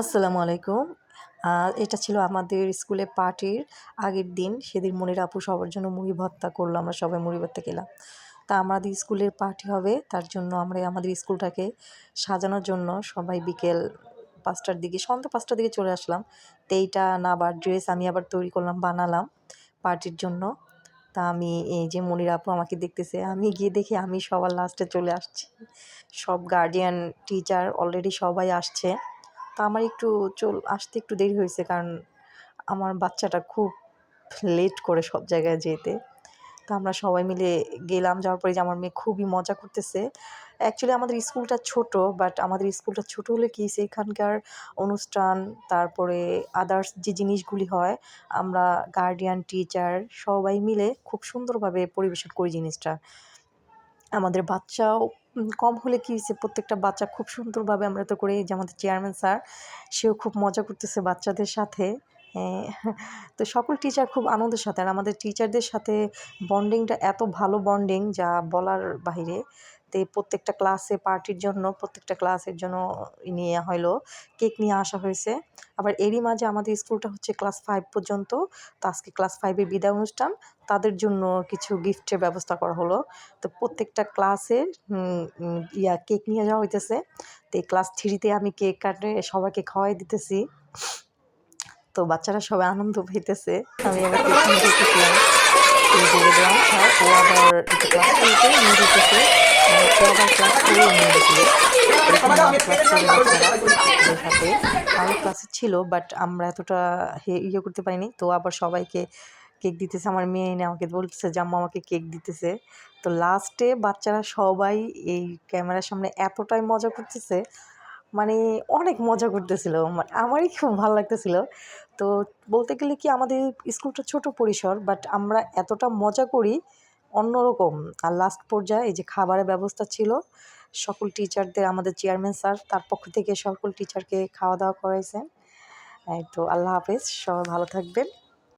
আসসালামু আলাইকুম। এটা ছিল আমাদের স্কুলে পার্টির আগের দিন। সেদিন মনির আপু সবার জন্য মুড়ি ভর্তা করলো। আমরা সবাই মুড়ি ভর্তা খেলাম। তা আমাদের স্কুলের পার্টি হবে, তার জন্য আমরা আমাদের স্কুলটাকে সাজানোর জন্য সবাই বিকেল ৫টার দিকে, সন্ধ্যা ৫টার দিকে চলে আসলাম। তো এইটা নাবার ড্রেস আমি আবার তৈরি করলাম, বানালাম পার্টির জন্য। তা আমি এই যে মনির আপু আমাকে দেখতেছে, আমি গিয়ে দেখি আমি সবার লাস্টে চলে আসছি। সব গার্ডিয়ান, টিচার অলরেডি সবাই আসছে। তো আমার একটু আসতে একটু দেরি হয়েছে, কারণ আমার বাচ্চাটা খুব লেট করে সব জায়গায় যেতে। তো আমরা সবাই মিলে গেলাম, যাওয়ার পরে যে আমার মেয়ে খুবই মজা করতেছে। অ্যাকচুয়ালি আমাদের স্কুলটা ছোট, বাট আমাদের স্কুলটা ছোট হলে কি সেখানকার অনুষ্ঠান, তারপরে আদার্স যে জিনিসগুলি হয়, আমরা গার্ডিয়ান, টিচার সবাই মিলে খুব সুন্দরভাবে পরিবেশন করি জিনিসটা। আমাদের বাচ্চাও কম হলে কি হয়েছে, প্রত্যেকটা বাচ্চা খুব সুন্দরভাবে আমরা তো করি। যে আমাদের চেয়ারম্যান স্যার, সেও খুব মজা করতেছে বাচ্চাদের সাথে। হ্যাঁ, তো সকল টিচার খুব আনন্দের সাথে, আর আমাদের টিচারদের সাথে বন্ডিংটা এত ভালো বন্ডিং যা বলার বাহিরে। তো এই প্রত্যেকটা ক্লাসে পার্টির জন্য প্রত্যেকটা ক্লাসের জন্য নিয়ে হলো কেক নিয়ে আসা হয়েছে। আবার এরই মাঝে আমাদের স্কুলটা হচ্ছে ক্লাস 5 পর্যন্ত। তো আজকে ক্লাস 5-এর বিদায় অনুষ্ঠান, তাদের জন্য কিছু গিফটের ব্যবস্থা করা হলো। তো প্রত্যেকটা ক্লাসে কেক নিয়ে যাওয়া হইতেছে। তো এই ক্লাস 3-তে আমি কেক কাটে সবাইকে খাওয়াই দিতেছি। তো বাচ্চারা সবাই আনন্দ পাইতেছে। আমি আবার কেক নিয়ে যেতেছিলাম। এই যে দেখলাম স্যার, ও আবার এটা ক্লাস 2-তে নিয়ে যেতেছে। ও আবার ক্লাস 4-এ নিয়ে গেছিল। এখানে আমাদের ক্লাস 4-এর বাচ্চারা ওদের সাথে আরও ক্লাসে ছিল, বাট আমরা এতটা ইয়ে করতে পারিনি। তো আবার সবাইকে কেক দিতেছে। আমার মেয়ে এনে আমাকে বলতেছে যে আম্মু আমাকে কেক দিতেছে। তো লাস্টে বাচ্চারা সবাই এই ক্যামেরার সামনে এতটাই মজা করতেছে, মানে অনেক মজা করতেছিল। আমারই খুব ভালো লাগতেছিল। তো বলতে গেলে কি, আমাদের স্কুলটা ছোট পরিসর, বাট আমরা এতটা মজা করি অন্যরকম। আর লাস্ট পর্যায়ে এই যে খাবারের ব্যবস্থা ছিল, সকল টিচারদের, আমাদের চেয়ারম্যান স্যার তার পক্ষ থেকে সকল টিচারকে খাওয়া দাওয়া করাইছেন। এই তো, আল্লাহ হাফেজ, সবাই ভালো থাকবেন।